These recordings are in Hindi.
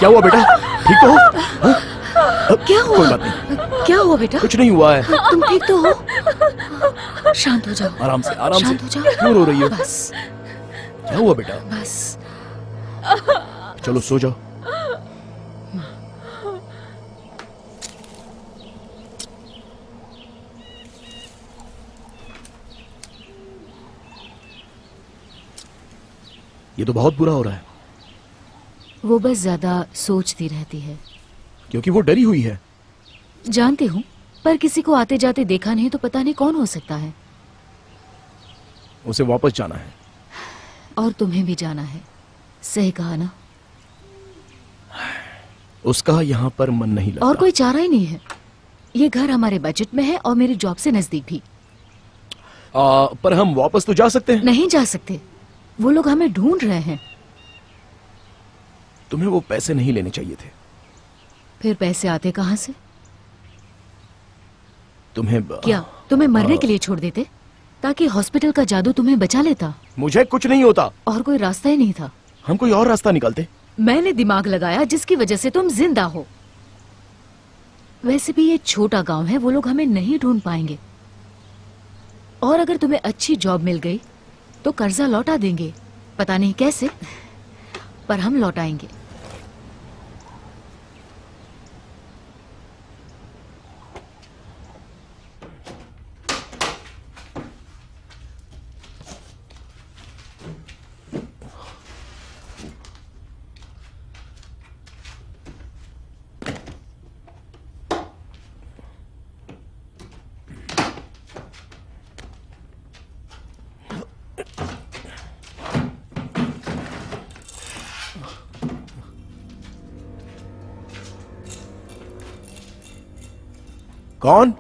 हुआ बेटा? ठीक तो हो? क्या हुआ? कोई बात नहीं। क्या हुआ बेटा? कुछ नहीं हुआ है। तुम ठीक तो हो? शांत हो जाओ। आराम से, आराम से। शांत हो जाओ। क्यों रो रही हो? बस क्या हुआ बेटा? बस। चलो सो जाओ। ये तो बहुत बुरा हो रहा है। वो बस ज्यादा सोचती रहती है। क्योंकि वो डरी हुई है। जानती हूँ, पर किसी को आते जाते देखा नहीं तो पता नहीं कौन हो सकता है। उसे वापस जाना है। और तुम्हें भी जाना है। सही कहा ना? उसका यहाँ पर मन नहीं लगता। और कोई चारा ही नहीं है। ये घर हमारे बजट में है और मेरी जॉब से नजदीक भी। पर हम वापस तो जा सकते हैं। नहीं जा सकते। वो लोग हमें ढूंढ रहे हैं। तुम्हें वो पैसे नहीं लेने चाहिए थे। फिर पैसे आते कहाँ से? तुम्हें तुम्हें मरने के लिए छोड़ देते ताकि हॉस्पिटल का जादू तुम्हें बचा लेता? मुझे कुछ नहीं होता। और कोई रास्ता ही नहीं था। हम कोई और रास्ता निकालते। मैंने दिमाग लगाया जिसकी वजह से तुम जिंदा हो। वैसे भी ये छोटा गांव है, वो लोग हमें नहीं ढूंढ पाएंगे। और अगर तुम्हें अच्छी जॉब मिल गई तो कर्जा लौटा देंगे। पता नहीं कैसे, पर हम लौटाएंगे। कौन?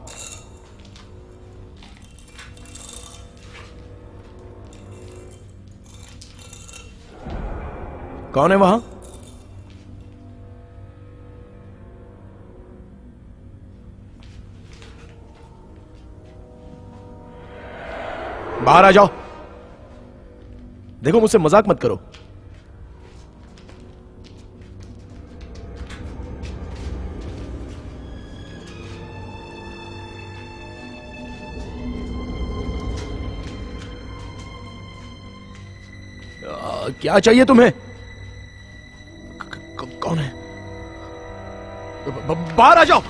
कौन है वहां? बाहर आ जाओ। देखो, मुझसे मजाक मत करो। क्या चाहिए तुम्हें? कौन है? बाहर आ जाओ।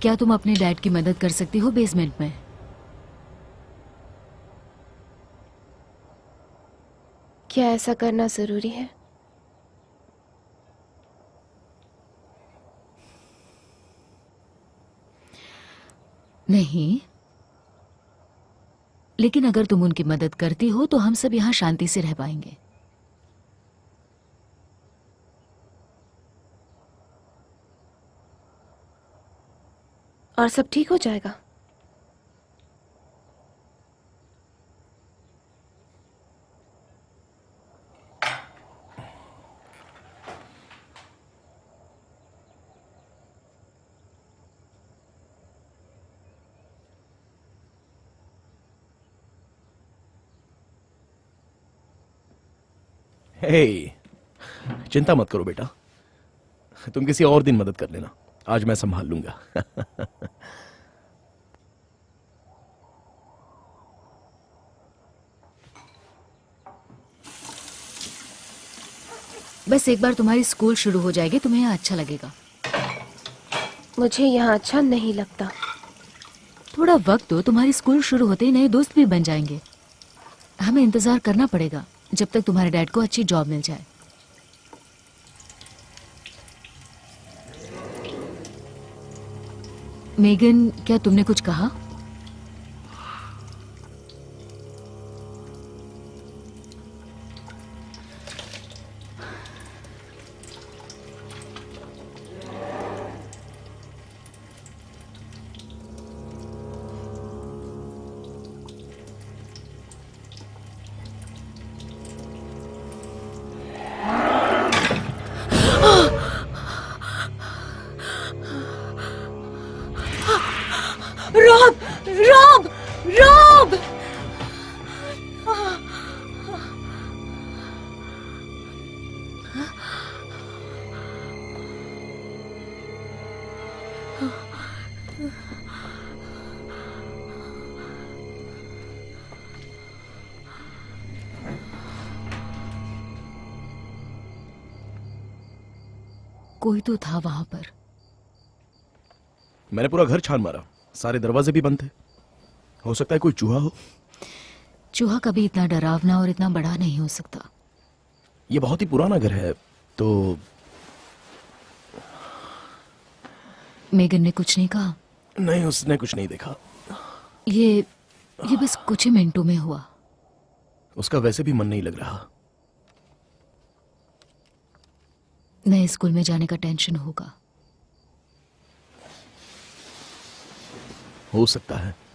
क्या तुम अपने डैड की मदद कर सकती हो बेसमेंट में? क्या ऐसा करना जरूरी है? नहीं, लेकिन अगर तुम उनकी मदद करती हो तो हम सब यहां शांति से रह पाएंगे। और सब ठीक हो जाएगा। हे, चिंता मत करो बेटा। तुम किसी और दिन मदद कर लेना। आज मैं संभाल लूंगा। बस एक बार तुम्हारी स्कूल शुरू हो जाएगी तुम्हें यहाँ अच्छा लगेगा। मुझे यहाँ अच्छा नहीं लगता। थोड़ा वक्त दो, तुम्हारी स्कूल शुरू होते ही नए दोस्त भी बन जाएंगे। हमें इंतजार करना पड़ेगा जब तक तुम्हारे डैड को अच्छी जॉब मिल जाए। मेगन, क्या तुमने कुछ कहा? रॉब! रॉब! रॉब! कोई तो था वहां पर। मैंने पूरा घर छान मारा, सारे दरवाजे भी बंद थे। हो सकता है कोई चूहा हो। चूहा कभी इतना डरावना और इतना बड़ा नहीं हो सकता। ये बहुत ही पुराना घर है, तो मेगन ने कुछ नहीं कहा? नहीं, उसने कुछ नहीं देखा। ये बस कुछ ही मिनटों में हुआ। उसका वैसे भी मन नहीं लग रहा। नए स्कूल में जाने का टेंशन होगा। हो सकता है।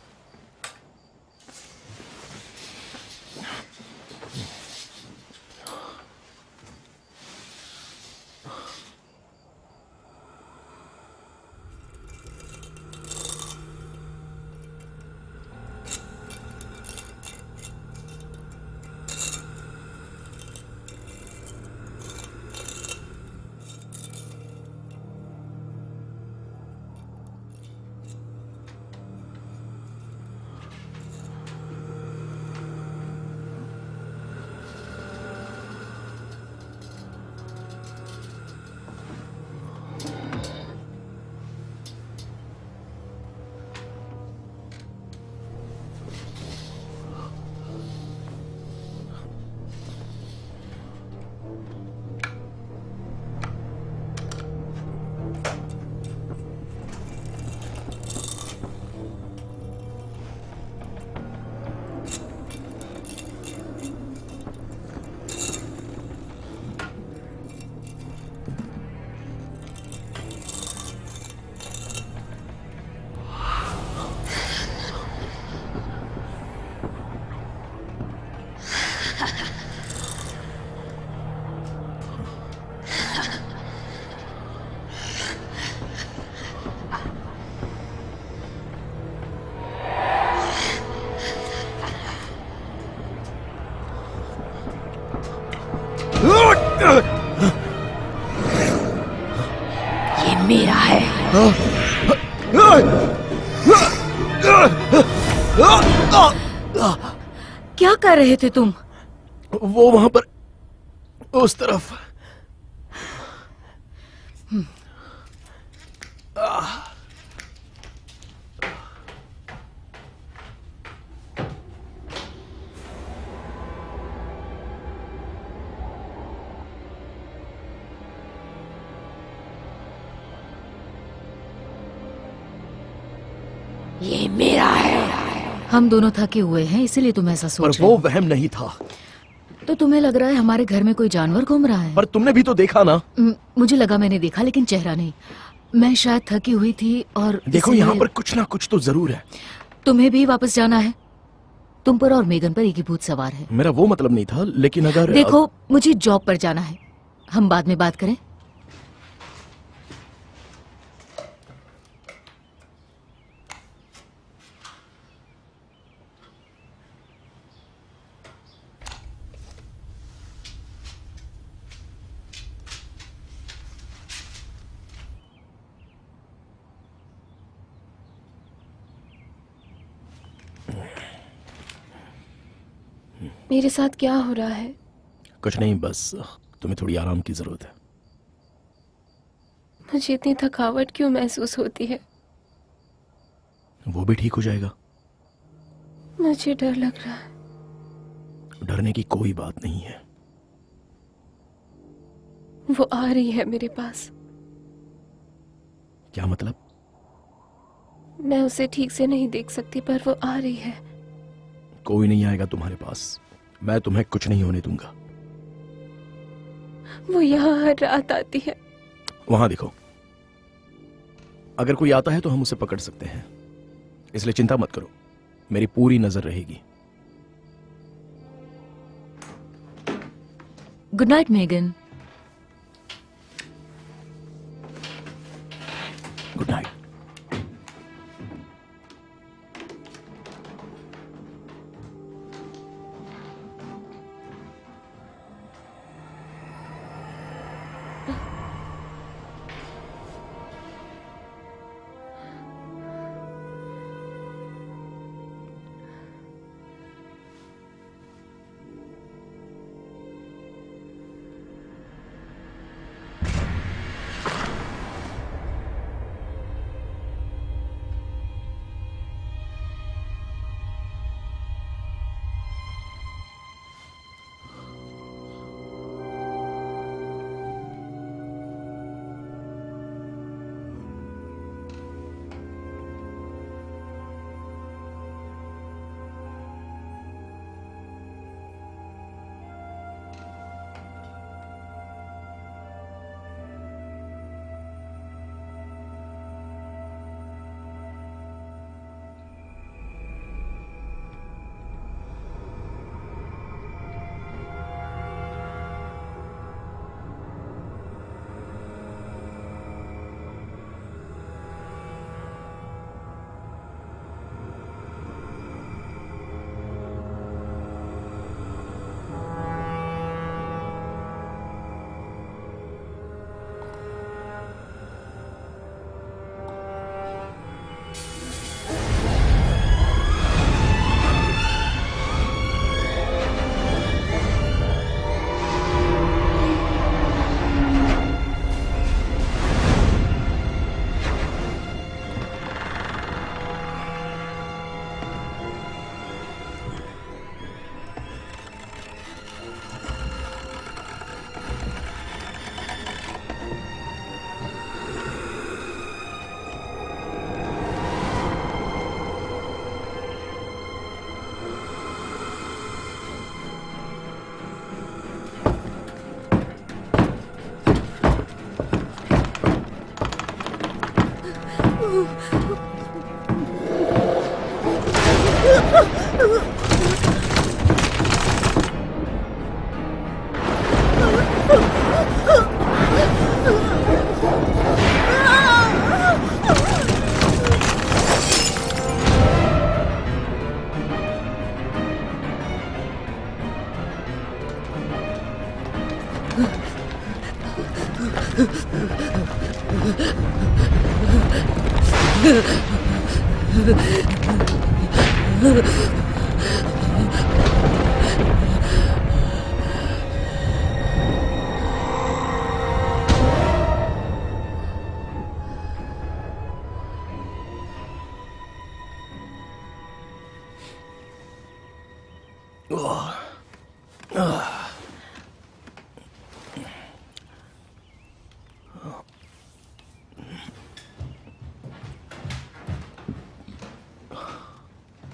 ये मेरा है। क्या कर रहे थे तुम? वो वहां पर, उस तरफ। ये मेरा है। हम दोनों थके हुए हैं इसीलिए तुम ऐसा पर सोच रहे वो हो। वहम नहीं था। तो तुम्हें लग रहा है हमारे घर में कोई जानवर घूम रहा है? पर तुमने भी तो देखा ना। मुझे लगा मैंने देखा लेकिन चेहरा नहीं। मैं शायद थकी हुई थी और देखो इसलिए- यहाँ पर कुछ ना कुछ तो जरूर है। तुम्हें भी वापस जाना है। तुम पर और मेगन पर एक ही भूत सवार है। मेरा वो मतलब नहीं था, लेकिन अगर देखो मुझे जॉब पर जाना है, हम बाद में बात करें। मेरे साथ क्या हो रहा है? कुछ नहीं, बस तुम्हें थोड़ी आराम की जरूरत है। मुझे इतनी थकावट क्यों महसूस होती है? वो भी ठीक हो जाएगा। मुझे डर लग रहा है। डरने की कोई बात नहीं है। वो आ रही है मेरे पास। क्या मतलब? मैं उसे ठीक से नहीं देख सकती, पर वो आ रही है। कोई नहीं आएगा तुम्हारे पास। मैं तुम्हें कुछ नहीं होने दूंगा। वो यहाँ हर रात आती है। वहां देखो, अगर कोई आता है तो हम उसे पकड़ सकते हैं, इसलिए चिंता मत करो, मेरी पूरी नजर रहेगी। Good night Megan. Good night.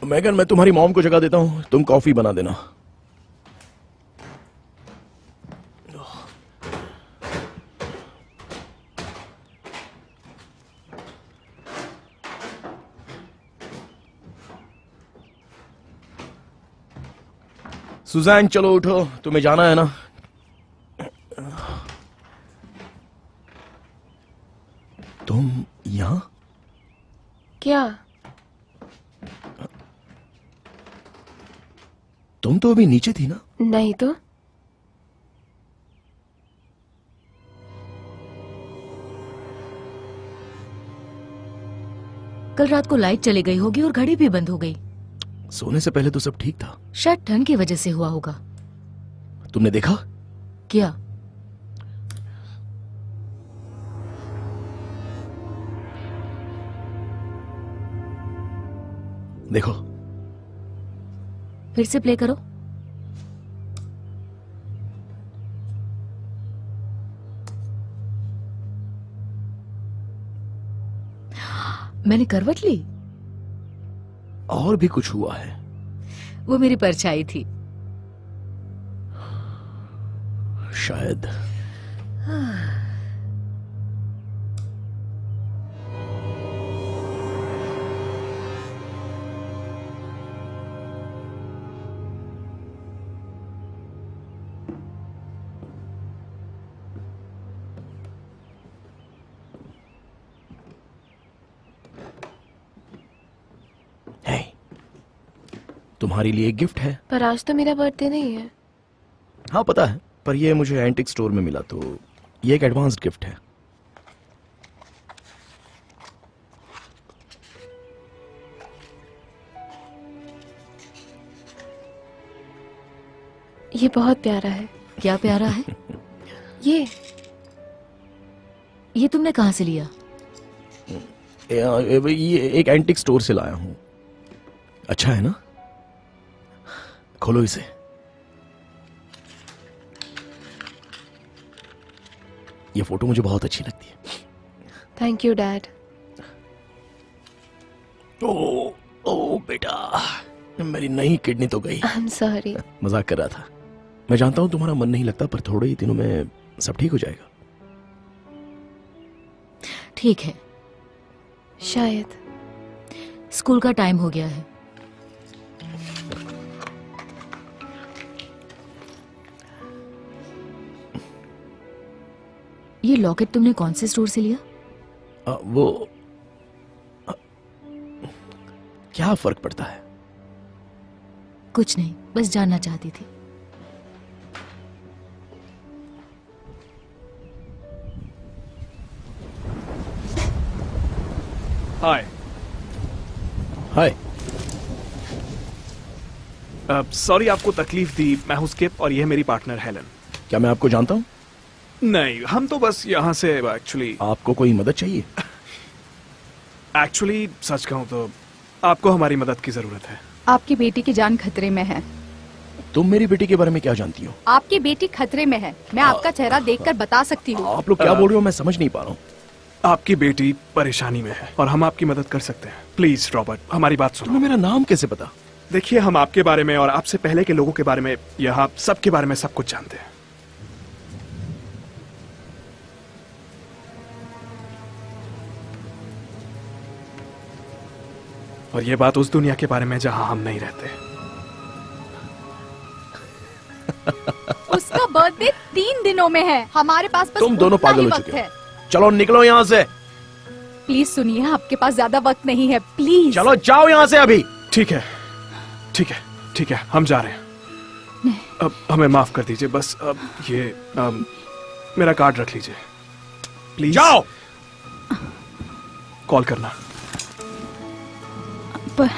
Megan, मैं तुम्हारी मॉम को जगा देता हूं, तुम कॉफी बना देना। सुजैन, चलो उठो, तुम्हें जाना है ना। तुम यहां? क्या? तुम तो अभी नीचे थी ना? नहीं तो। कल रात को लाइट चली गई होगी और घड़ी भी बंद हो गई। सोने से पहले तो सब ठीक था। शायद ठंड की वजह से हुआ होगा। तुमने देखा? क्या? देखो, फिर से प्ले करो। मैंने करवट ली। और भी कुछ हुआ है? वो मेरी परछाई थी। शायद। Hey, तुम्हारे लिए एक गिफ्ट है। पर आज तो मेरा बर्थडे नहीं है। हाँ पता है, पर ये मुझे एंटिक स्टोर में मिला, तो ये एक एडवांस्ड गिफ्ट है। ये बहुत प्यारा है। क्या प्यारा है? ये तुमने कहाँ से लिया? ये एक एंटिक स्टोर से लाया हूं। अच्छा है ना? खोलो इसे। ये फोटो मुझे बहुत अच्छी लगती है। Thank you dad. ओ, ओ बेटा, मेरी नई किडनी तो गई। I am sorry. मजाक कर रहा था। मैं जानता हूं तुम्हारा मन नहीं लगता, पर थोड़े ही दिनों में सब ठीक हो जाएगा। ठीक है, शायद। स्कूल का टाइम हो गया है। ये लॉकेट तुमने कौन से स्टोर से लिया? क्या फर्क पड़ता है? कुछ नहीं, बस जानना चाहती थी। हाय। हाय। सॉरी आपको तकलीफ दी। मैं हूं स्किप और ये है मेरी पार्टनर हेलन। क्या मैं आपको जानता हूं? नहीं, हम तो बस यहाँ से एक्चुअली आपको कोई मदद चाहिए? सच कहूँ तो आपको हमारी मदद की जरूरत है। आपकी बेटी की जान खतरे में है। तुम मेरी बेटी के बारे में क्या जानती हो? आपकी बेटी खतरे में है, मैं आपका चेहरा देखकर बता सकती हूँ। आप लोग क्या बोल रहे हो? मैं समझ नहीं पा रहा हूँ। आपकी बेटी परेशानी में है और हम आपकी मदद कर सकते हैं। प्लीज रॉबर्ट, हमारी बात सुनो। तुम्हें मेरा नाम कैसे पता? देखिए, हम आपके बारे में और आपसे पहले के लोगों के बारे में, यहाँ सबके बारे में सब कुछ जानते हैं। और ये बात उस दुनिया के बारे में जहां हम नहीं रहते। उसका बर्थडे 3 दिनों में है। हमारे पास बस तुम दोनों उतना पागल ही हो वक्त चुके है। हो। चलो निकलो यहाँ से। प्लीज सुनिए, आपके पास ज्यादा वक्त नहीं है, प्लीज। चलो जाओ यहाँ से अभी। ठीक है, ठीक है, ठीक है, हम जा रहे हैं। अब हमें माफ कर दीजिए। बस अब ये मेरा कार्ड रख लीजिए प्लीज। जाओ। कॉल करना। पर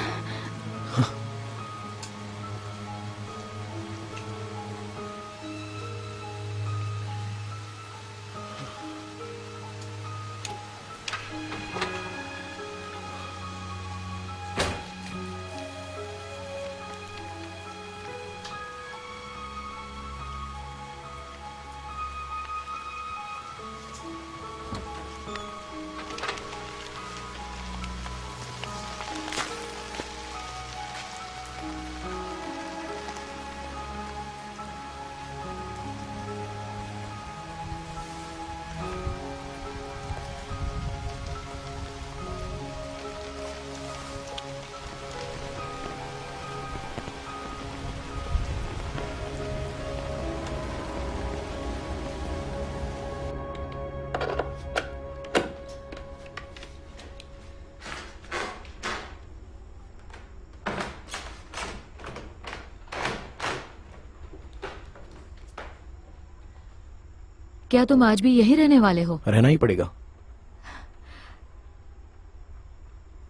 क्या तुम आज भी यहीं रहने वाले हो? रहना ही पड़ेगा।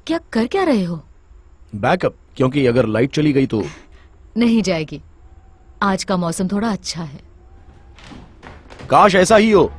क्या कर क्या रहे हो? बैकअप, क्योंकि अगर लाइट चली गई तो। नहीं जाएगी। आज का मौसम थोड़ा अच्छा है। काश ऐसा ही हो।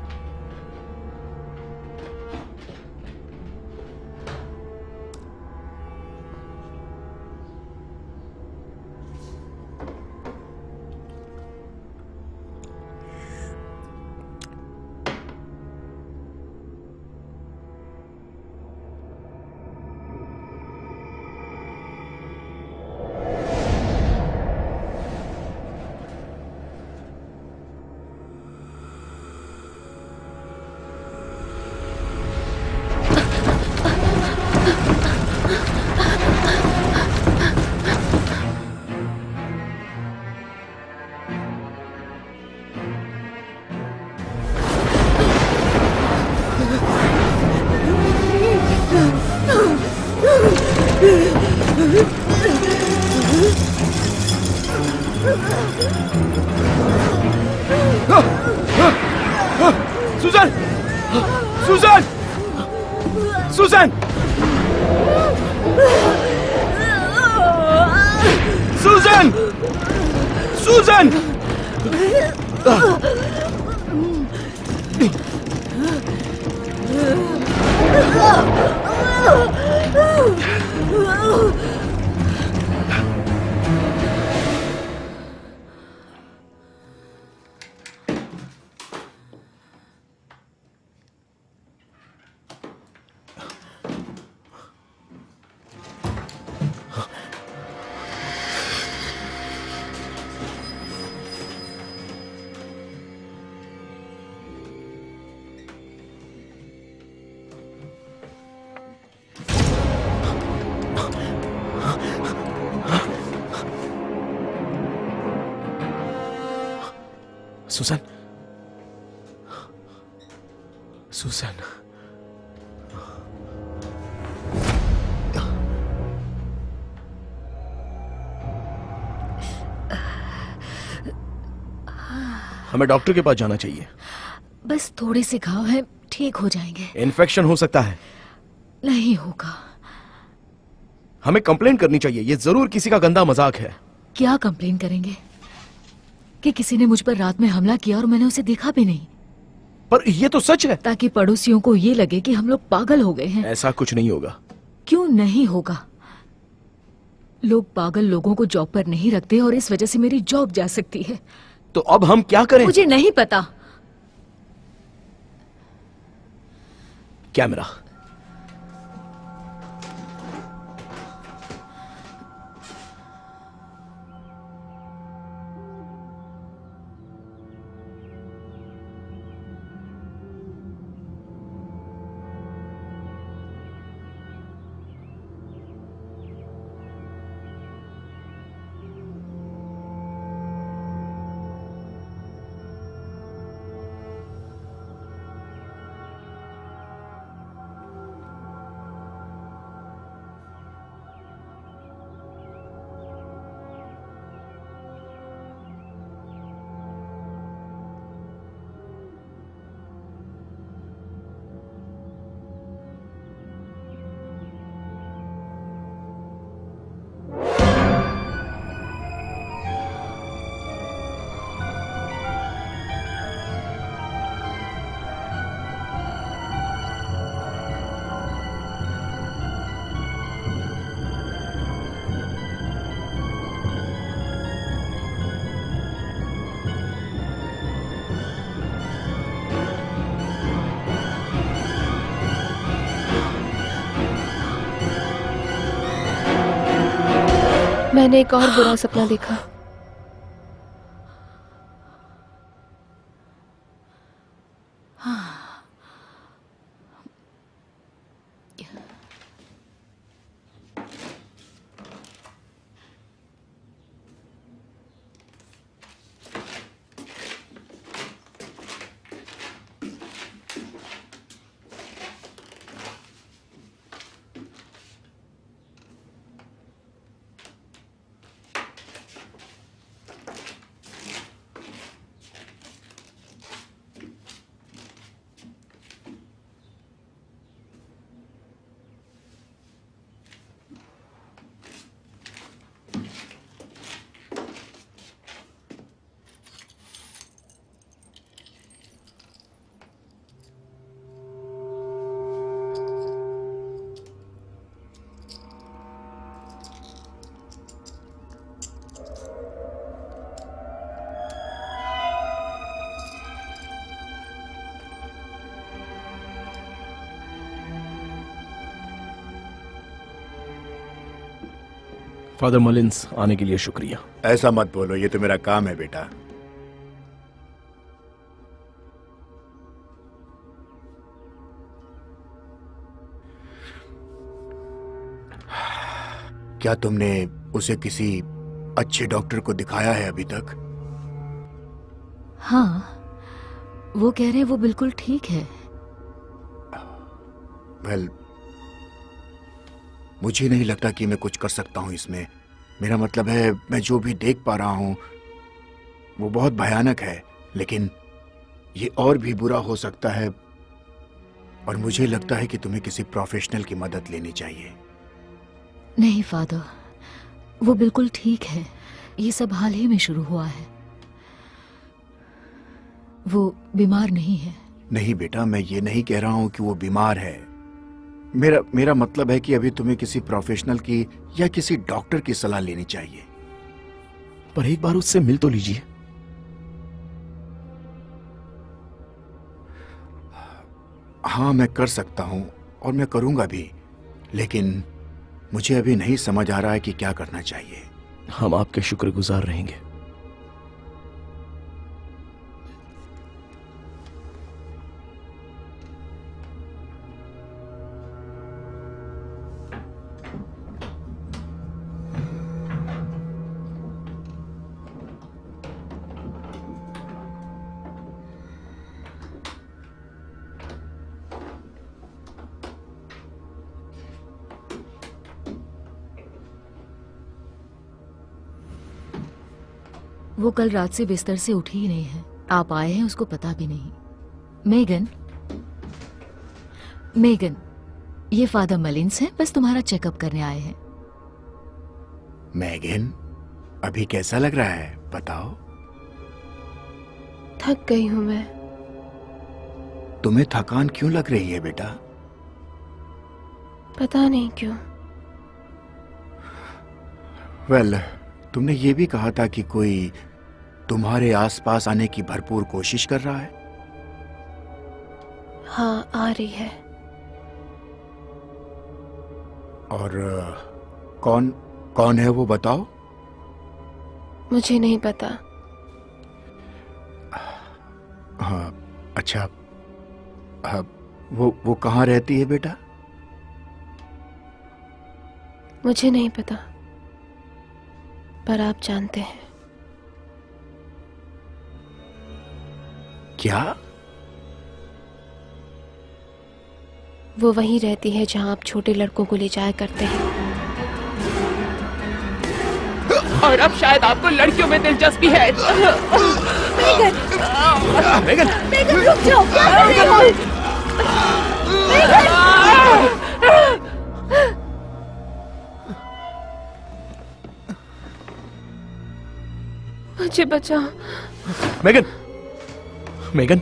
सुजन! सुजन! सुजन! सुजन! सुजन! सुजन! सुजन! हमें डॉक्टर के पास जाना चाहिए। बस थोड़े से घाव हैं, ठीक हो जाएंगे। इन्फेक्शन हो सकता है। नहीं होगा। हमें कंप्लेंट करनी चाहिए, ये जरूर किसी का गंदा मजाक है। क्या कंप्लेन करेंगे कि किसी ने मुझ पर रात में हमला किया और मैंने उसे देखा भी नहीं, पर ये तो सच है। ताकि पड़ोसियों को ये लगे कि हम लोग पागल हो गए हैं। ऐसा कुछ नहीं होगा। क्यों नहीं होगा? लोग पागल लोगों को जॉब पर नहीं रखते और इस वजह से मेरी जॉब जा सकती है। तो अब हम क्या करें? मुझे नहीं पता। कैमरा। मैंने एक और बुरा सपना देखा। फादर मलिन्स, आने के लिए शुक्रिया। ऐसा मत बोलो, ये तो मेरा काम है बेटा। क्या तुमने उसे किसी अच्छे डॉक्टर को दिखाया है अभी तक? हाँ, वो कह रहे हैं वो बिल्कुल ठीक है। वेल, मुझे नहीं लगता कि मैं कुछ कर सकता हूं इसमें। मेरा मतलब है, मैं जो भी देख पा रहा हूं वो बहुत भयानक है, लेकिन ये और भी बुरा हो सकता है, और मुझे लगता है कि तुम्हें किसी प्रोफेशनल की मदद लेनी चाहिए। नहीं फादर, वो बिल्कुल ठीक है। ये सब हाल ही में शुरू हुआ है। वो बीमार नहीं है। नहीं बेटा, मैं ये नहीं कह रहा हूं कि वो बीमार है। मेरा मतलब है कि अभी तुम्हें किसी प्रोफेशनल की या किसी डॉक्टर की सलाह लेनी चाहिए। पर एक बार उससे मिल तो लीजिए। हाँ, मैं कर सकता हूं और मैं करूंगा भी, लेकिन मुझे अभी नहीं समझ आ रहा है कि क्या करना चाहिए। हम आपके शुक्रगुजार रहेंगे। वो कल रात से बिस्तर से उठी ही नहीं है। आप आए हैं उसको पता भी नहीं। मेगन, मेगन, ये फादर मलिन्स हैं, बस तुम्हारा चेकअप करने आए हैं। मैगन, अभी कैसा लग रहा है बताओ? थक गई हूं मैं। तुम्हें थकान क्यों लग रही है बेटा? पता नहीं क्यों। वेल, तुमने ये भी कहा था कि कोई तुम्हारे आसपास आने की भरपूर कोशिश कर रहा है। हाँ, आ रही है। और कौन है वो बताओ? मुझे नहीं पता। हाँ, अच्छा। हाँ, वो कहाँ रहती है बेटा? मुझे नहीं पता, पर आप जानते हैं। क्या? वो वहीं रहती है जहां आप छोटे लड़कों को ले जाया करते हैं। और अब शायद आपको लड़कियों में दिलचस्पी है। मेगन, मेगन रुक जाओ, क्या कर रही हो? मुझे बचाओ। मेगन, मेगन,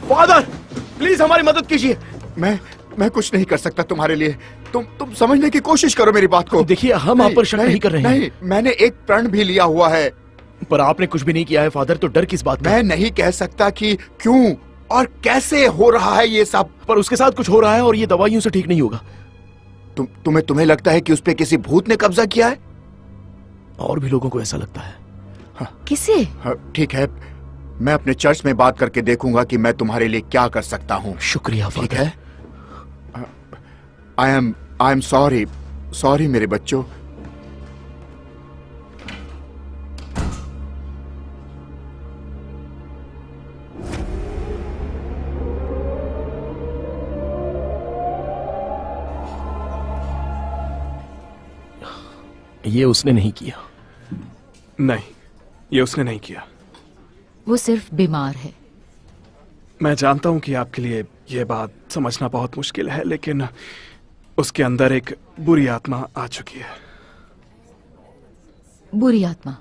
फादर, प्लीज हमारी मदद कीजिए। मैं कुछ नहीं कर सकता तुम्हारे लिए। तुम समझने की कोशिश करो मेरी बात को। देखिए, हम आप पर शक नहीं कर रहे हैं। नहीं, मैंने एक प्रण भी लिया हुआ है। पर आपने कुछ भी नहीं किया है फादर, तो डर किस बात का? मैं नहीं कह सकता कि क्यों और कैसे हो रहा है ये सब। पर उसके साथ कुछ हो रहा है और ये दवाइयों से ठीक नहीं होगा। तुम्हें लगता है कि उस पे किसी भूत ने कब्जा किया है? और भी लोगों को ऐसा लगता है। किसे? हाँ, ठीक है, मैं अपने चर्च में बात करके देखूंगा कि मैं तुम्हारे लिए क्या कर सकता हूँ। शुक्रिया ठीक फादर। है। आई एम सॉरी मेरे बच्चों। ये उसने नहीं किया। नहीं, ये उसने नहीं किया। वो सिर्फ बीमार है। मैं जानता हूं कि आपके लिए यह बात समझना बहुत मुश्किल है, लेकिन उसके अंदर एक बुरी आत्मा आ चुकी है। बुरी आत्मा?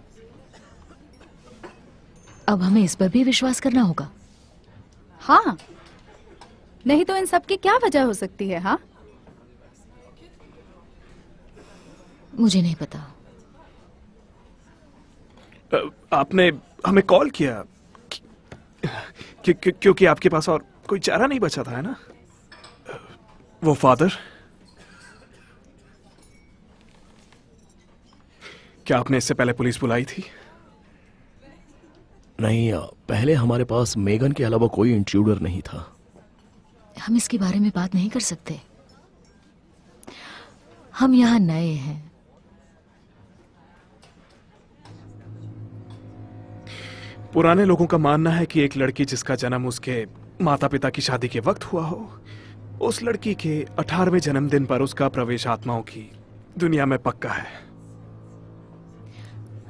अब हमें इस पर भी विश्वास करना होगा। हाँ, नहीं तो इन सब की क्या वजह हो सकती है? हाँ, मुझे नहीं पता। आपने हमें कॉल किया क्योंकि आपके पास और कोई चारा नहीं बचा था, है ना? वो फादर, क्या आपने इससे पहले पुलिस बुलाई थी? नहीं, पहले हमारे पास मेगन के अलावा कोई इंट्रूडर नहीं था। हम इसके बारे में बात नहीं कर सकते। हम यहाँ नए हैं। पुराने लोगों का मानना है कि एक लड़की जिसका जन्म उसके माता पिता की शादी के वक्त हुआ हो, उस लड़की के 18वें जन्मदिन पर उसका प्रवेश आत्माओं की दुनिया में पक्का है।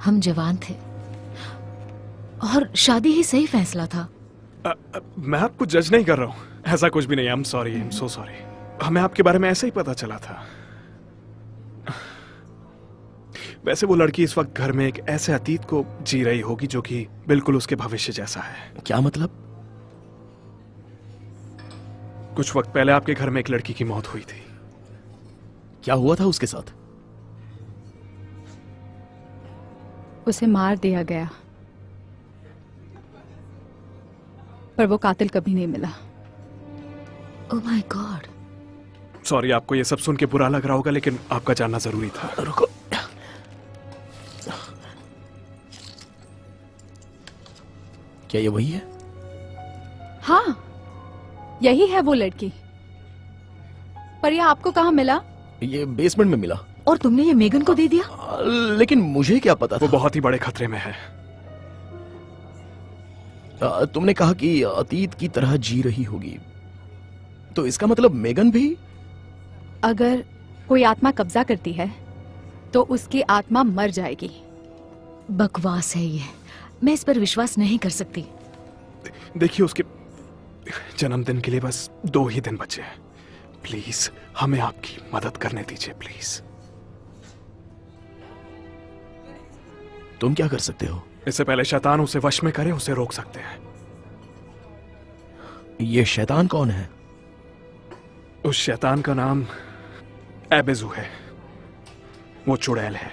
हम जवान थे और शादी ही सही फैसला था। मैं आपको जज नहीं कर रहा हूँ, ऐसा कुछ भी नहीं। आई am sorry, I am so sorry. हमें आपके बारे में ऐसे ही पता चला था। वैसे वो लड़की इस वक्त घर में एक ऐसे अतीत को जी रही होगी जो कि बिल्कुल उसके भविष्य जैसा है। क्या मतलब? कुछ वक्त पहले आपके घर में एक लड़की की मौत हुई थी। क्या हुआ था उसके साथ? उसे मार दिया गया, पर वो कातिल कभी नहीं मिला। Oh my God. सॉरी, आपको ये सब सुन के बुरा लग रहा होगा, लेकिन आपका जानना जरूरी था। रुको। क्या ये वही है? हाँ, यही है वो लड़की। पर यह आपको कहाँ मिला? ये बेसमेंट में मिला। और तुमने ये मेगन को दे दिया? लेकिन मुझे क्या पता वो था? बहुत ही बड़े खतरे में है। तुमने कहा कि अतीत की तरह जी रही होगी, तो इसका मतलब मेगन भी? अगर कोई आत्मा कब्जा करती है तो उसकी आत्मा मर जाएगी। बकवास है ये, मैं इस पर विश्वास नहीं कर सकती। देखिए, उसके जन्मदिन के लिए बस 2 ही दिन बचे हैं। प्लीज हमें आपकी मदद करने दीजिए, प्लीज। तुम क्या कर सकते हो? इससे पहले शैतान उसे वश में करे, उसे रोक सकते हैं। ये शैतान कौन है? उस शैतान का नाम एबेजू है। वो चुड़ैल है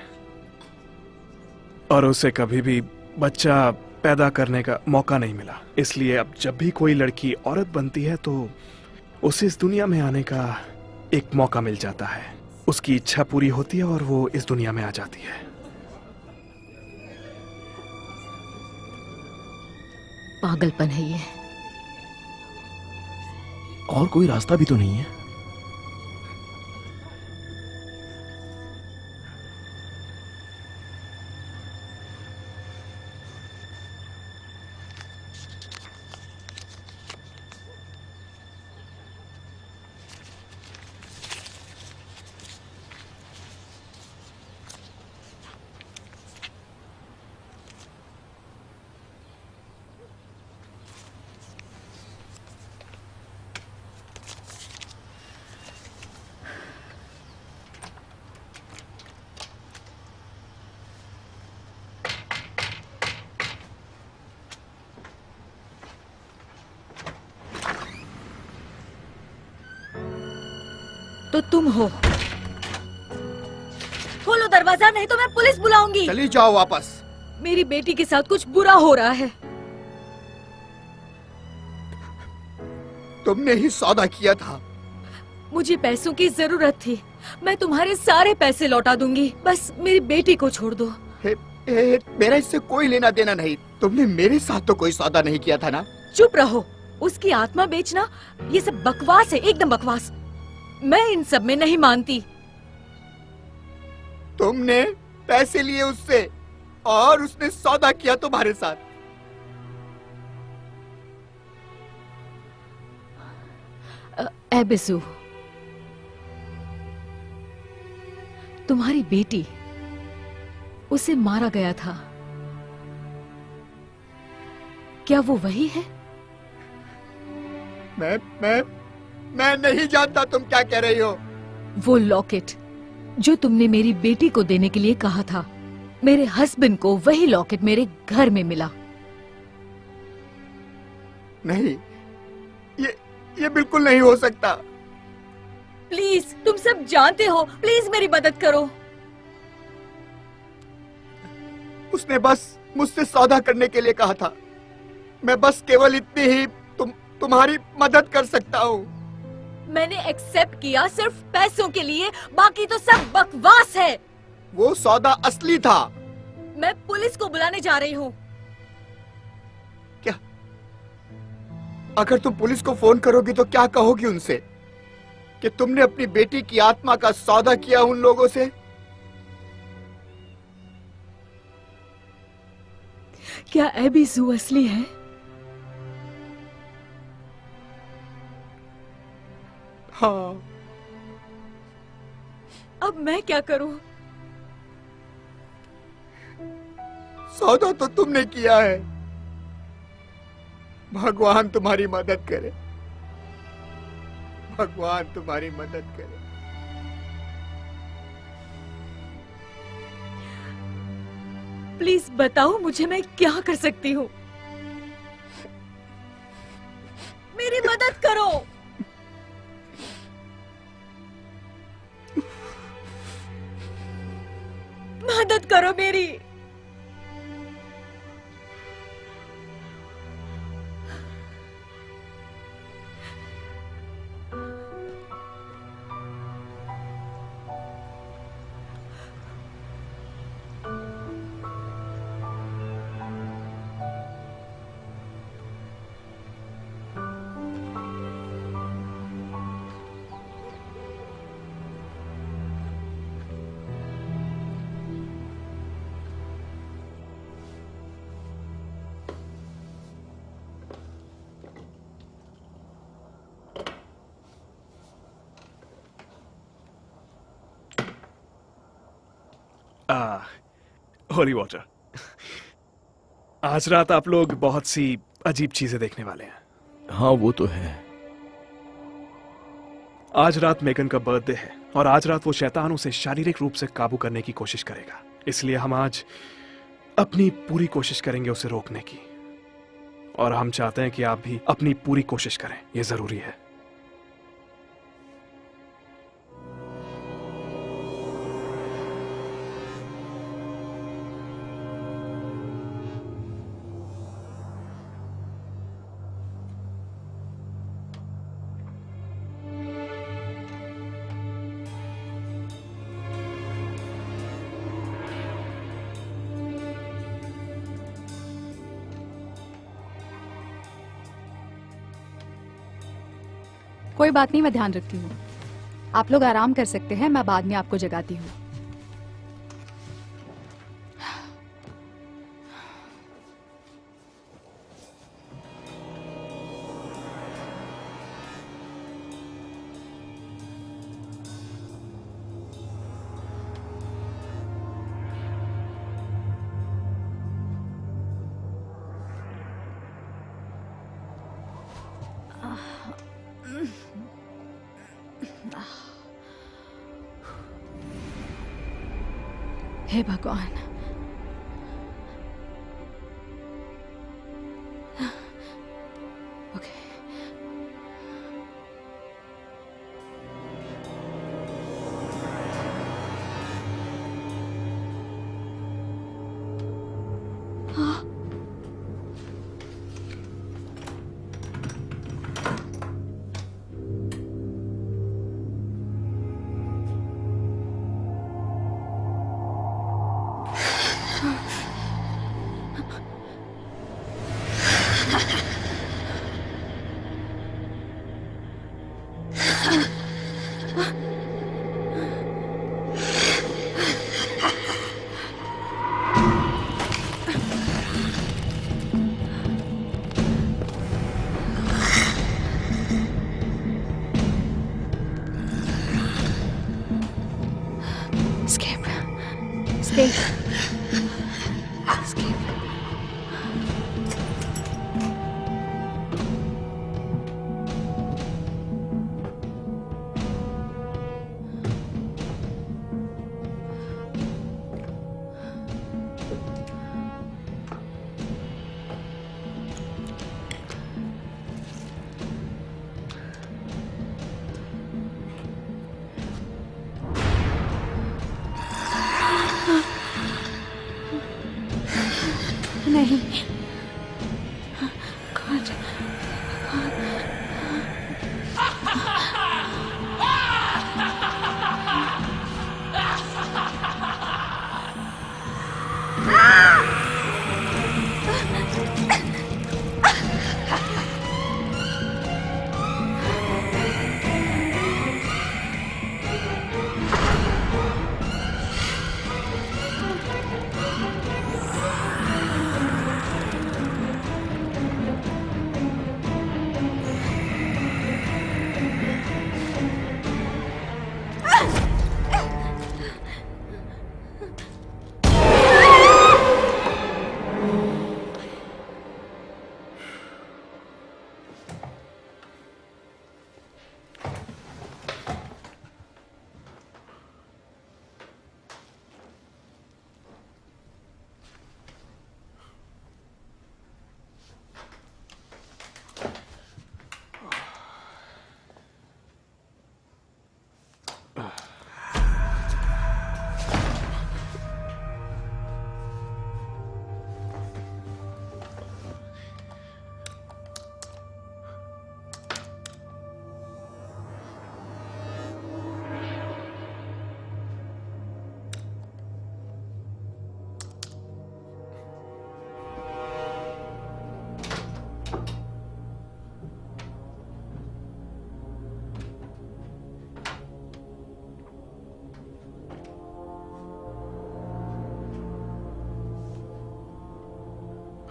और उसे कभी भी बच्चा पैदा करने का मौका नहीं मिला। इसलिए अब जब भी कोई लड़की औरत बनती है तो उसे इस दुनिया में आने का एक मौका मिल जाता है। उसकी इच्छा पूरी होती है और वो इस दुनिया में आ जाती है। पागलपन है ये। और कोई रास्ता भी तो नहीं है? तो तुम हो? खोलो दरवाजा, नहीं तो मैं पुलिस बुलाऊंगी। चली जाओ वापस। मेरी बेटी के साथ कुछ बुरा हो रहा है। तुमने ही सौदा किया था। मुझे पैसों की जरूरत थी, मैं तुम्हारे सारे पैसे लौटा दूंगी, बस मेरी बेटी को छोड़ दो। मेरा इससे कोई लेना देना नहीं। तुमने मेरे साथ तो कोई सौदा नहीं किया था ना। चुप रहो। उसकी आत्मा बेचना, ये सब बकवास है, एकदम बकवास। मैं इन सब में नहीं मानती। तुमने पैसे लिए उससे और उसने सौदा किया तुम्हारे साथ। एबेसू, तुम्हारी बेटी, उसे मारा गया था। क्या वो वही है? मैं नहीं जानता तुम क्या कह रही हो। वो लॉकेट जो तुमने मेरी बेटी को देने के लिए कहा था, मेरे हस्बैंड को वही लॉकेट मेरे घर में मिला। नहीं, ये बिल्कुल नहीं हो सकता। प्लीज, तुम सब जानते हो, प्लीज मेरी मदद करो। उसने बस मुझसे सौदा करने के लिए कहा था। मैं बस केवल इतनी ही तुम्हारी मदद कर सकता हूँ। मैंने एक्सेप्ट किया सिर्फ पैसों के लिए, बाकी तो सब बकवास है। वो सौदा असली था। मैं पुलिस को बुलाने जा रही हूँ। क्या? अगर तुम पुलिस को फोन करोगी तो क्या कहोगी उनसे? कि तुमने अपनी बेटी की आत्मा का सौदा किया उन लोगों से? क्या एबेसू असली है? हाँ, अब मैं क्या करूं? सौदा तो तुमने किया है। भगवान तुम्हारी मदद करे, भगवान तुम्हारी मदद करे। प्लीज बताओ मुझे, मैं क्या कर सकती हूँ? मेरी मदद करो। मदद करो मेरी। Holy water. आज रात आप लोग बहुत सी अजीब चीजें देखने वाले हैं। हाँ वो तो है। आज रात मेगन का बर्थडे है और आज रात वो शैतान उसे शारीरिक रूप से काबू करने की कोशिश करेगा। इसलिए हम आज अपनी पूरी कोशिश करेंगे उसे रोकने की, और हम चाहते हैं कि आप भी अपनी पूरी कोशिश करें। यह जरूरी है। कोई बात नहीं, मैं ध्यान रखती हूँ। आप लोग आराम कर सकते हैं, मैं बाद में आपको जगाती हूँ। हे भगवान। ओके। Escape. Escape. Escape.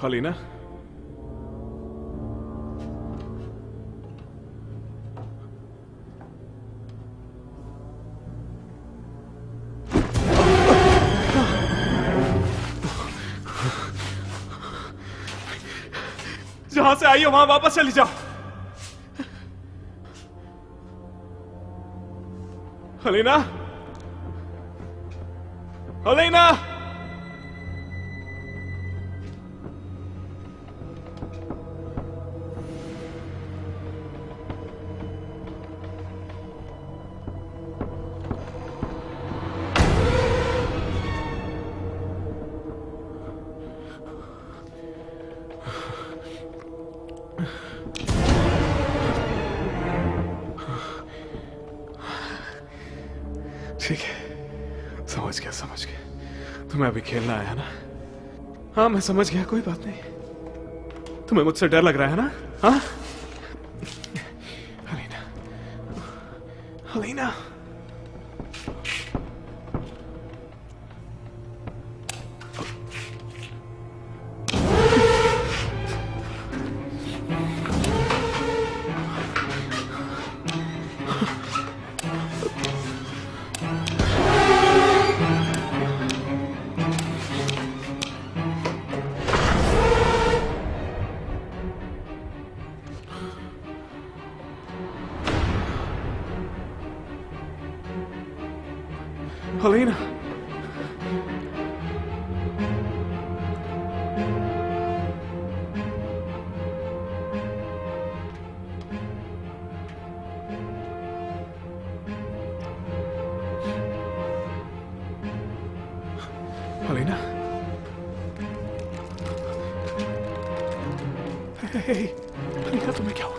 हलीना, जहां से आई हो वहां वापस चली जाओ। हलीना, हलीना, ठीक है, समझ गया समझ गया। तुम्हें अभी खेलना आया ना? हाँ मैं समझ गया, कोई बात नहीं। तुम्हें मुझसे डर लग रहा है ना? हाँ हलीना, हलीना, हलीना, हलीना, हलीना तुम्हें क्या हुआ?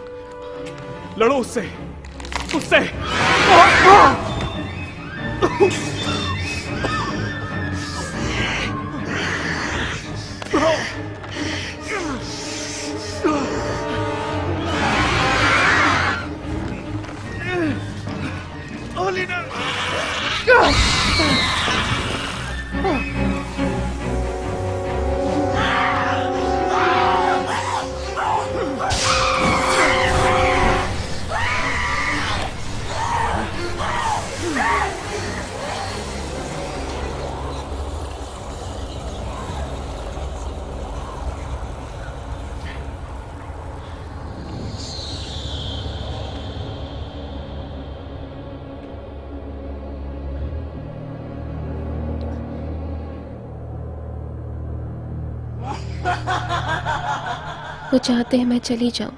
लड़ो उससे, उससे। वो चाहते हैं मैं चली जाऊं।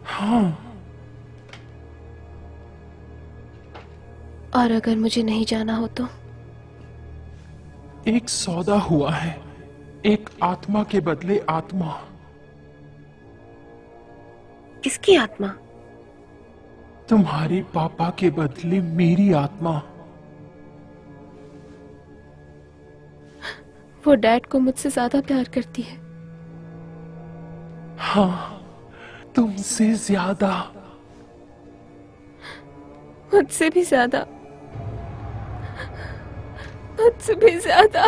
हाँ, और अगर मुझे नहीं जाना हो तो? एक सौदा हुआ है, एक आत्मा के बदले आत्मा। किसकी आत्मा? तुम्हारे पापा के बदले मेरी आत्मा। वो डैड को मुझसे ज्यादा प्यार करती है। हाँ, तुमसे ज्यादा। मुझसे भी ज्यादा, मुझसे भी ज्यादा।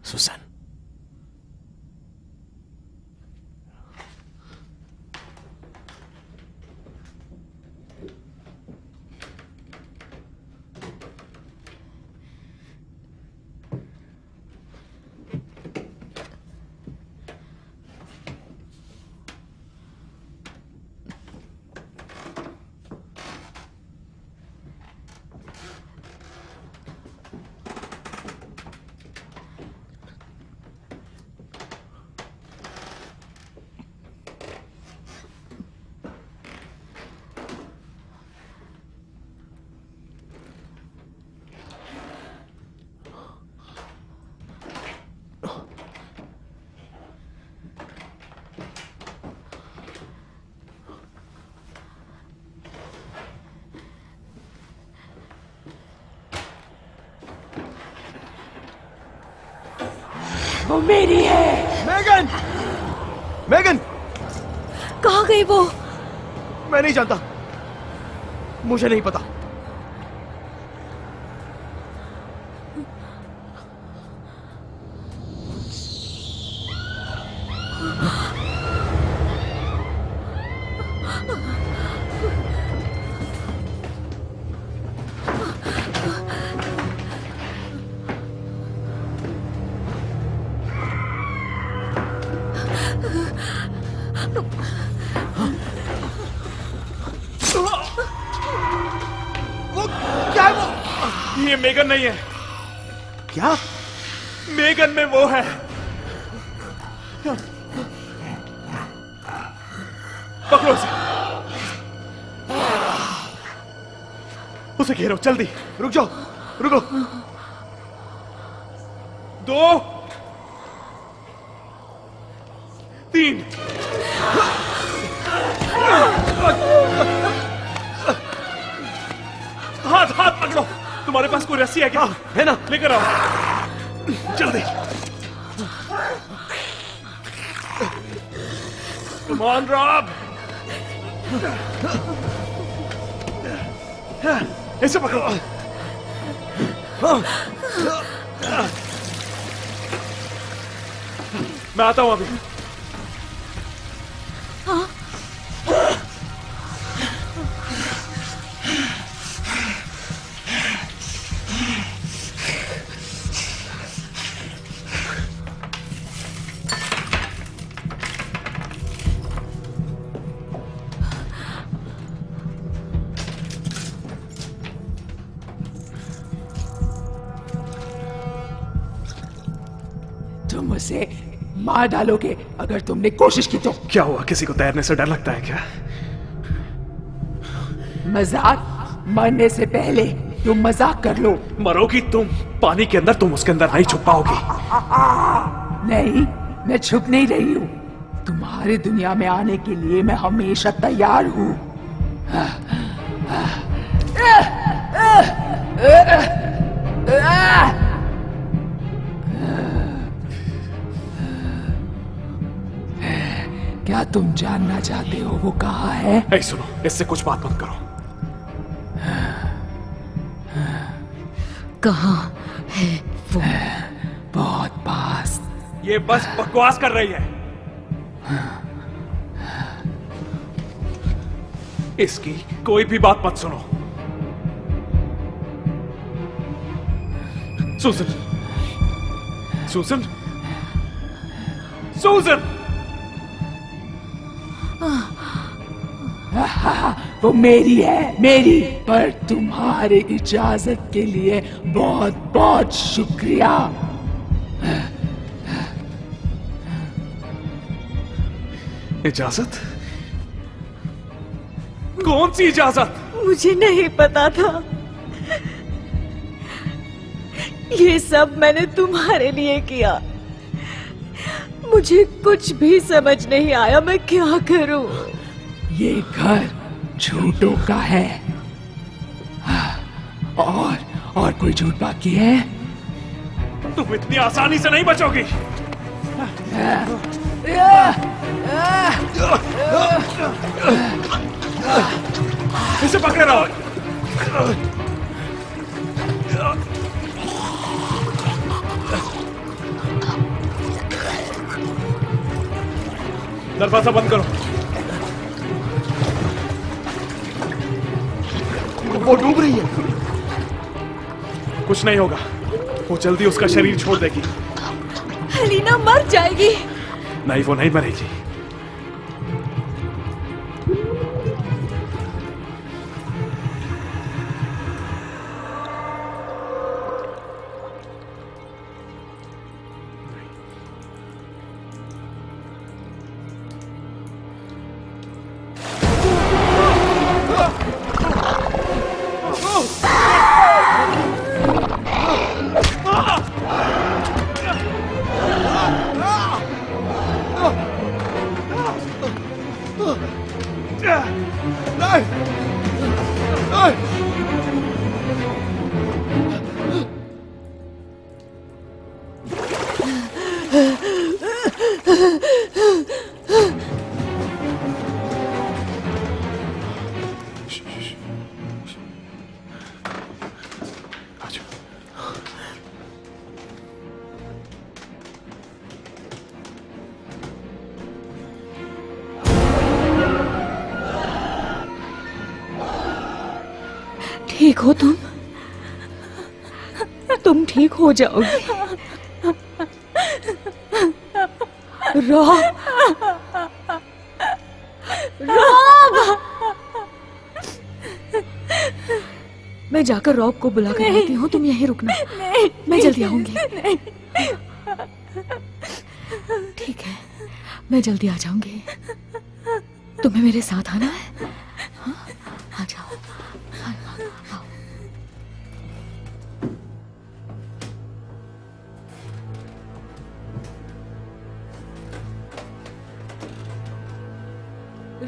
सुसान, वो मेरी है। मेगन! मेगन! कहाँ गई वो? मैं नहीं जानता, मुझे नहीं पता। वो क्या है वो? ये मेगन नहीं है। क्या? मेगन में वो है। पकड़ो उसे। उसे घेरो जल्दी। रुक जाओ, रुको। 2 3 हाथ हाथ पकड़ो। तुम्हारे पास कोई रस्सी है क्या? है ना? लेकर आओ जल्दी। Come on, Rob. इसे पकड़ो। मैं आता हूं अभी। तुम उसे मार डालोगे अगर तुमने कोशिश की तो। क्या हुआ? किसी को तैरने से डर लगता है क्या? मजाक? मरने से पहले तुम मजाक कर लो। मरोगी तुम। पानी के अंदर, तुम उसके अंदर नहीं छुप पाओगी। नहीं, मैं छुप नहीं रही हूँ। तुम्हारी दुनिया में आने के लिए मैं हमेशा तैयार हूँ। क्या तुम जानना चाहते हो वो कहाँ है? ऐ सुनो, इससे कुछ बात मत करो। कहाँ है वो? बहुत पास। ये बस बकवास कर रही है। इसकी कोई भी बात मत सुनो। सूजन, सूजन, सूजन! वो मेरी है, मेरी। पर तुम्हारी इजाजत के लिए बहुत बहुत शुक्रिया। इजाजत? कौन सी इजाजत? मुझे नहीं पता था। ये सब मैंने तुम्हारे लिए किया। मुझे कुछ भी समझ नहीं आया, मैं क्या करूं? ये घर झूठों का है। और कोई झूठ बाकी है? तुम इतनी आसानी से नहीं बचोगी। इसे पकड़े रहो। दरवाजा बंद करो। वो डूब रही है। कुछ नहीं होगा, वो जल्दी उसका शरीर छोड़ देगी। हलीना मर जाएगी। नहीं, वो नहीं मरेगी। ठीक हो तुम? तुम ठीक हो जाओगी। रॉब, रॉब, मैं जाकर रॉब को बुला कर आती हूँ, तुम यहीं रुकना। मैं जल्दी आऊंगी। ठीक है, मैं जल्दी आ जाऊंगी। तुम्हें मेरे साथ आना है? हाँ? आ जाओ। आओ।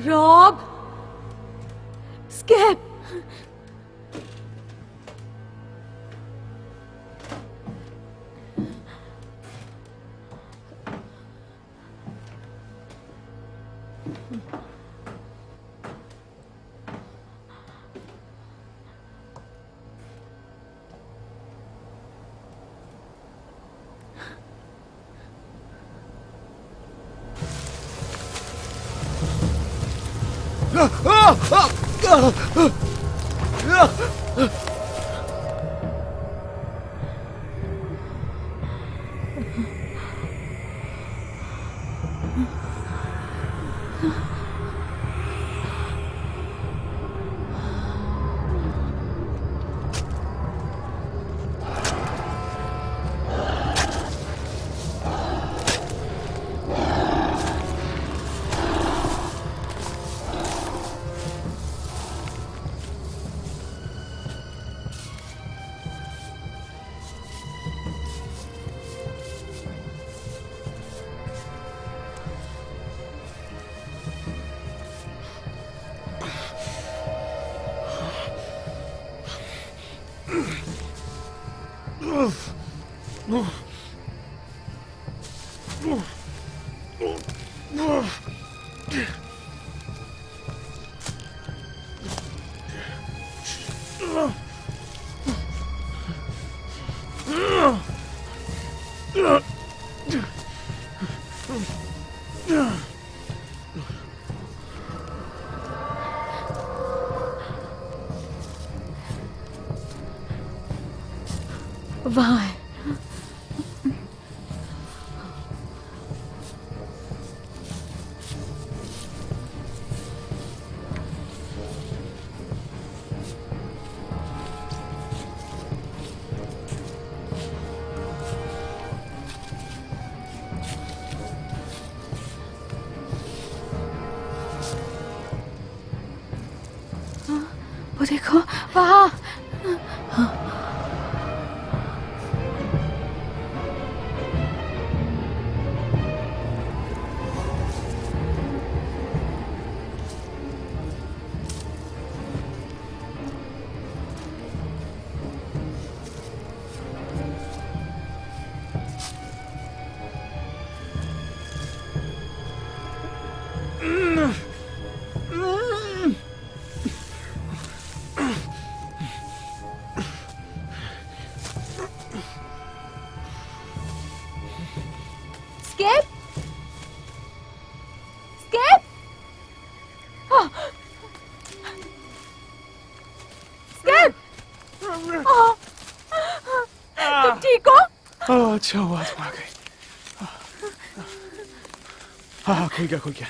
रॉब, स्केप, वहां है। वो देखो वहां। Skip? Skip? Oh. Skip? Oh. तुम ठीक हो? अच्छा हुआ तुम आ गए। हाँ खुल गया खुल गया।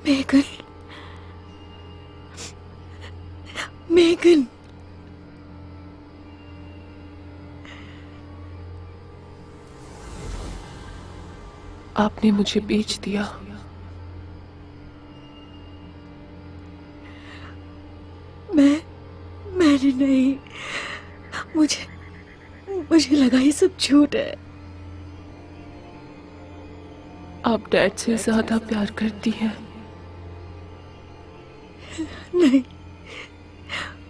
मेगन, मेगन, आपने मुझे बेच दिया। मैंने नहीं। मुझे लगा ये सब झूठ है। आप डैड से ज्यादा प्यार करती हैं। नहीं,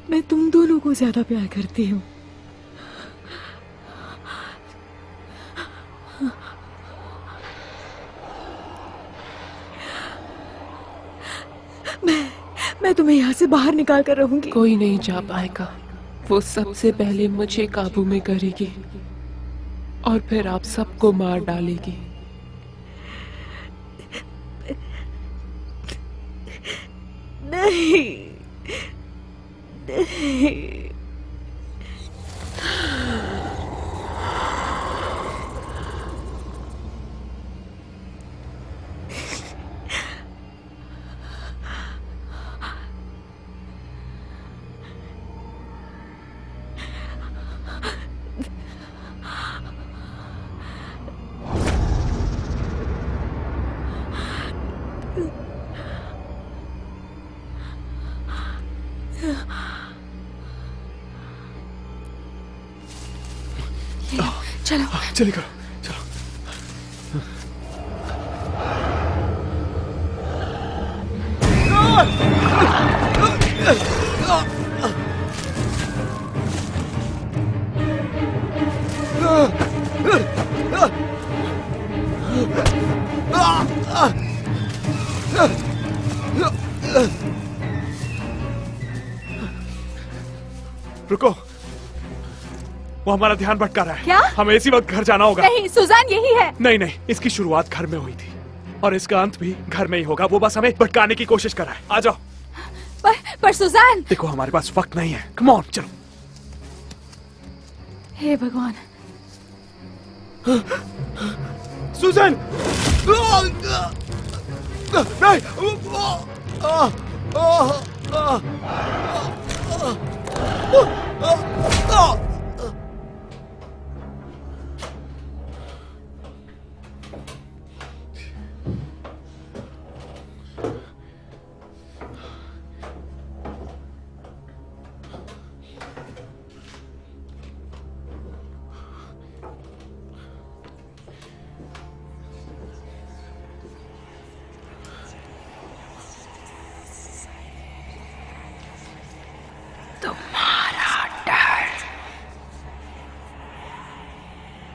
मैं तुम दोनों को ज्यादा प्यार करती हूँ। मैं तुम्हें यहाँ से बाहर निकाल कर रहूंगी। कोई नहीं जा पाएगा। वो सबसे पहले मुझे काबू में करेगी और फिर आप सबको मार डालेगी। नहीं, नहीं। चलो चलिए करो, चलो। रुको, वो हमारा ध्यान भटका रहा है। क्या? हमें इसी वक्त घर जाना होगा। नहीं, सुजान यही है। नहीं नहीं, इसकी शुरुआत घर में हुई थी और इसका अंत भी घर में ही होगा। वो बस हमें भटकाने की कोशिश कर रहा है। आ जाओ। पर सुजान। देखो हमारे पास वक्त नहीं है। कम ऑन, चलो। हे भगवान। सुजन! नहीं!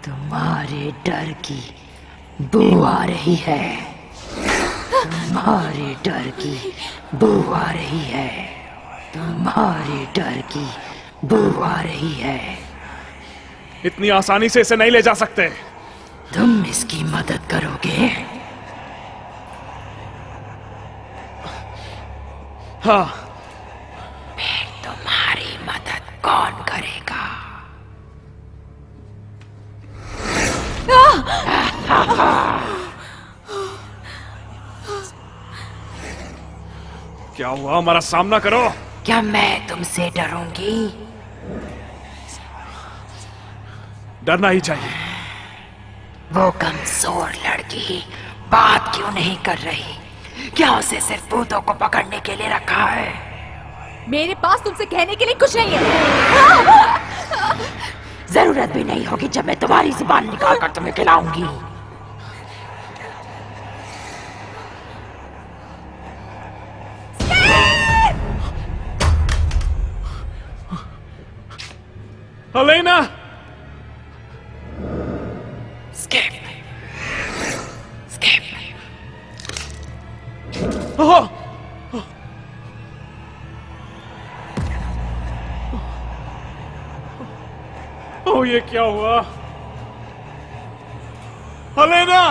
तुम्हारे डर की बू आ रही है। तुम्हारे डर की बू आ रही है। तुम्हारे डर की बू आ रही है। इतनी आसानी से इसे नहीं ले जा सकते। तुम इसकी मदद करोगे? हाँ। फिर तुम्हारी मदद कौन करेगा? क्या हुआ? हमारा सामना करो। क्या मैं तुमसे डरूंगी? डरना ही चाहिए। वो कमजोर लड़की बात क्यों नहीं कर रही? क्या उसे सिर्फ भूतों को पकड़ने के लिए रखा है? मेरे पास तुमसे कहने के लिए कुछ नहीं है। जरूरत भी नहीं होगी जब मैं तुम्हारी जुबान निकाल कर तुम्हें खिलाऊंगी। हेलेना! स्केप! स्केप! ओह! ओह, ये क्या हुआ? हेलेना!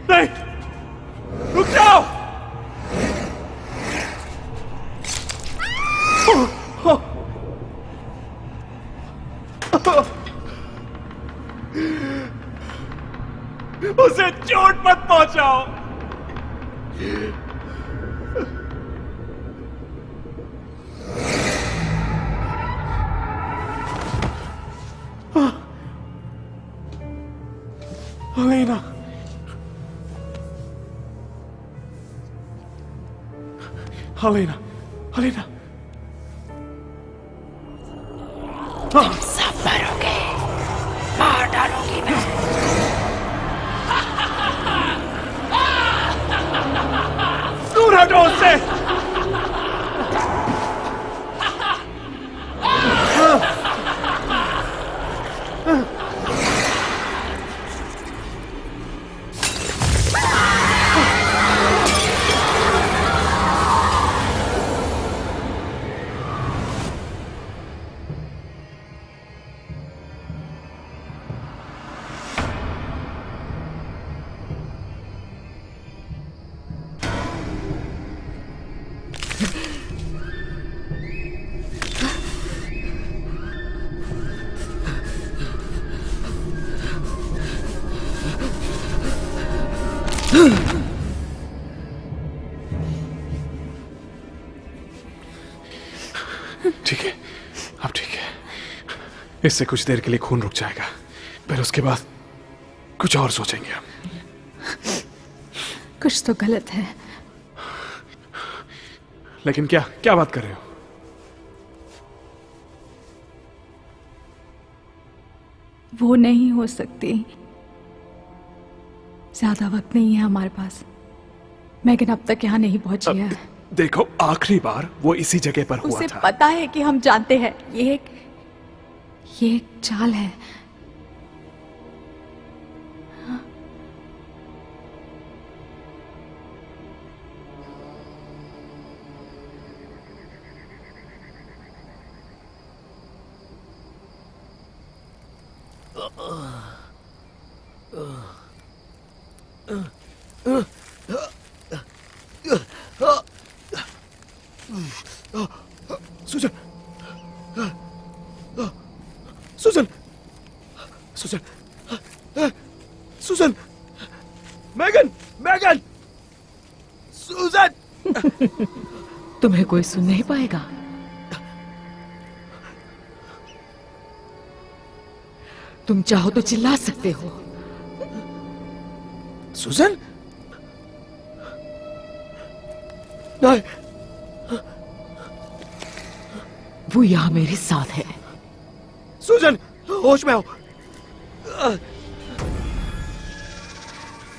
नहीं! रुक जाओ! उसे चोट मत पहुंचाओ। हेलेना! हेलेना! हेलेना! तुम सब मरोगे, मार डालूंगी मैं। दूर हटो उससे। ठीक है, अब ठीक है। इससे कुछ देर के लिए खून रुक जाएगा, फिर उसके बाद कुछ और सोचेंगे हम। कुछ तो गलत है। लेकिन क्या क्या बात कर रहे हो? वो नहीं हो सकती। ज्यादा वक्त नहीं है हमारे पास। मैगन अब तक यहाँ नहीं पहुंची है। देखो, आखिरी बार वो इसी जगह पर हुआ उसे था। पता है कि हम जानते हैं ये एक चाल है। सुजन, सुजन, सुजन, सुजन, मैगन, मैगन, सुजन। तुम्हें कोई सुन नहीं पाएगा। तुम चाहो तो चिल्ला सकते हो। सुजन, नहीं, वो यहाँ मेरे साथ है। सुजन, होश में आओ।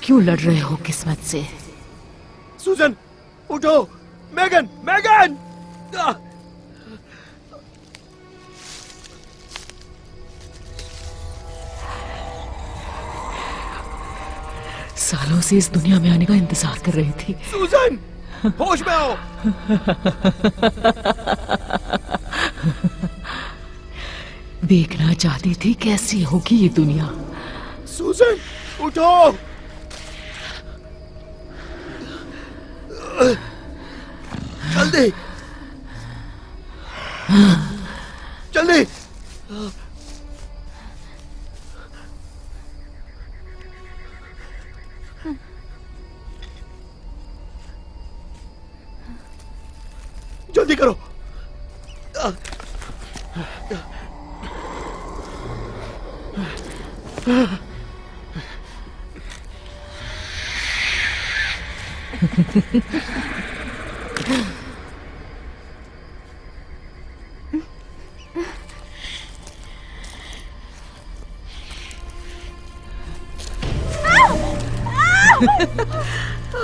क्यों लड़ रहे हो किस्मत से? सुजन, उठो। मैगन, मैगन। सालों से इस दुनिया में आने का इंतजार कर रही थी। सुजन, होश में आओ। देखना चाहती थी कैसी होगी ये दुनिया। सुजन, उठो। जल्दी, जल्दी। जल्दी करो।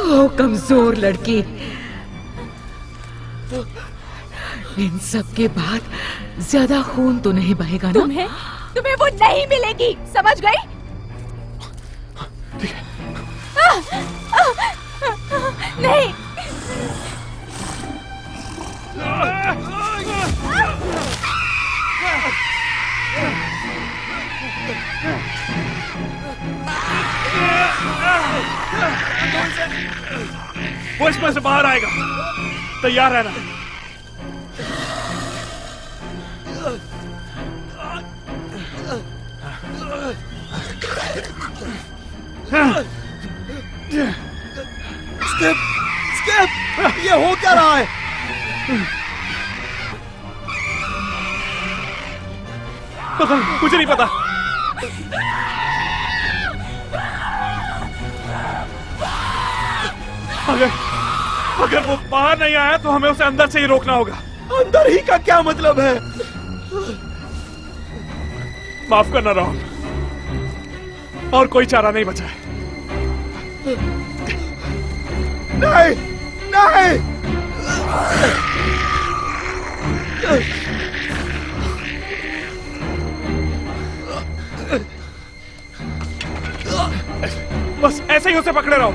ओ कमजोर लड़की। इन सब के बाद ज्यादा खून तो नहीं बहेगा ना? तुम्हें वो नहीं मिलेगी, समझ गई? नहीं। वो इसमें से बाहर आएगा, तैयार रहना। स्किप, स्किप, ये हो क्या रहा है? पता नहीं, मुझे नहीं पता। अगर वो बाहर नहीं आया तो हमें उसे अंदर से ही रोकना होगा। अंदर ही का क्या मतलब है? माफ करना राहुल, और कोई चारा नहीं बचा है। नहीं, नहीं। बस ऐसे ही उसे पकड़े रहो।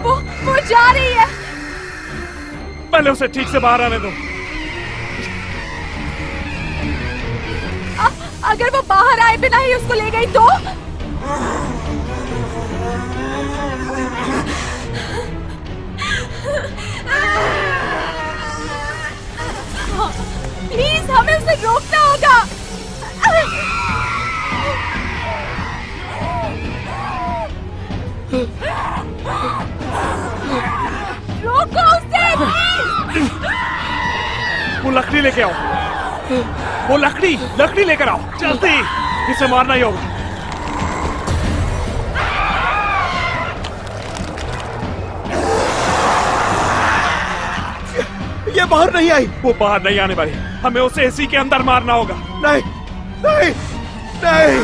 वो जा रही है। पहले उसे ठीक से बाहर आने दो। अगर वो बाहर आए बिना ही उसको ले गई तो? प्लीज हमें उसे रोकना होगा। रोको उसे। वो लकड़ी लेके आओ, वो लकड़ी लेकर आओ जल्दी, इसे मारना ही होगा। ये बाहर नहीं आई। वो बाहर नहीं आने वाली, हमें उसे इसी के अंदर मारना होगा। नहीं, नहीं, नहीं।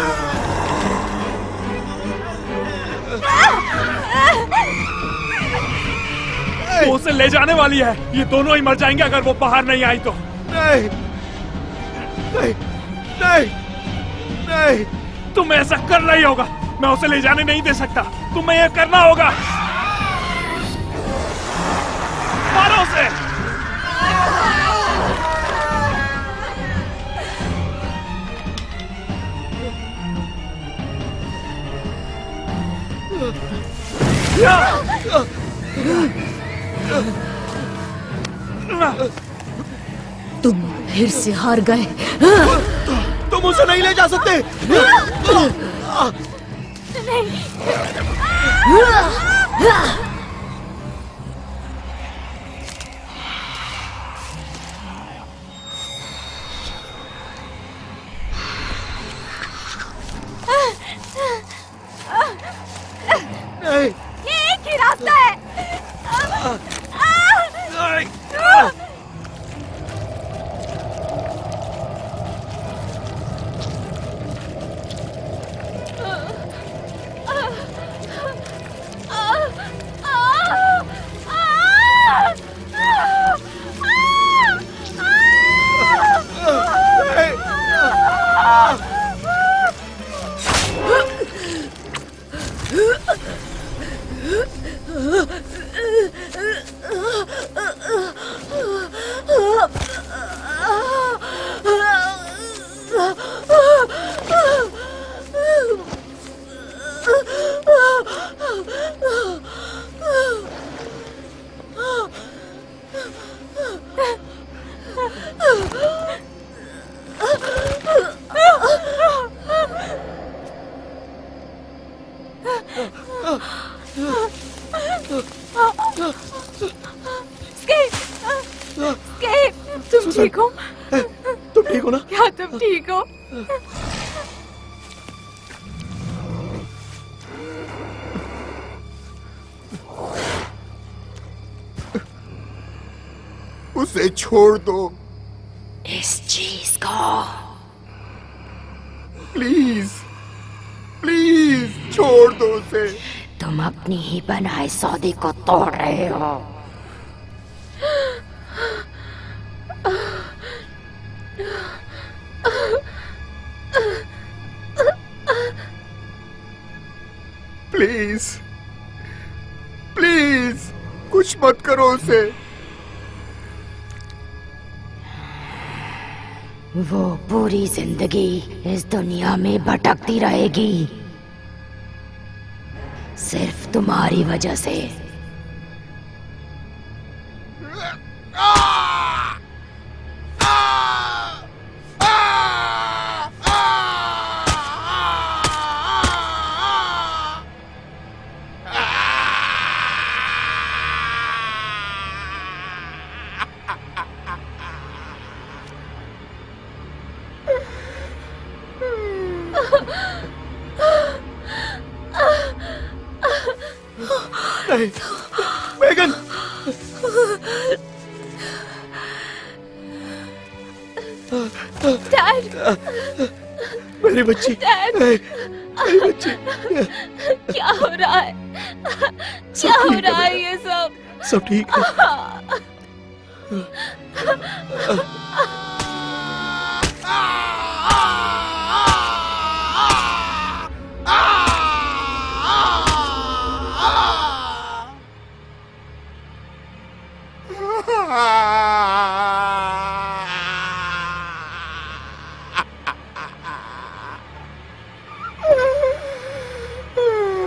वो उसे ले जाने वाली है, ये दोनों ही मर जाएंगे अगर वो बाहर नहीं आई तो। नहीं, नहीं, नहीं, नहीं। तुम्हें ऐसा करना ही होगा, मैं उसे ले जाने नहीं दे सकता, तुम्हें यह करना होगा। मारो उसे। तुम फिर से हार गए। तुम उसे नहीं ले जा सकते। नहीं। ये एक ही रास्ता है। तुम ठीक हो? तुम ठीक हो ना? क्या तुम ठीक हो? उसे छोड़ दो इस चीज को। प्लीज, प्लीज छोड़ दो उसे। तुम अपनी ही बनाए सौदे को तोड़ रहे हो। प्लीज, प्लीज कुछ मत करो उसे। वो पूरी जिंदगी इस दुनिया में भटकती रहेगी, सिर्फ तुम्हारी वजह से। नहीं, मेगन। डैड। मेरी बच्ची, मेरी बच्ची। क्या हो रहा है? क्या हो रहा है ये सब? सब ठीक है।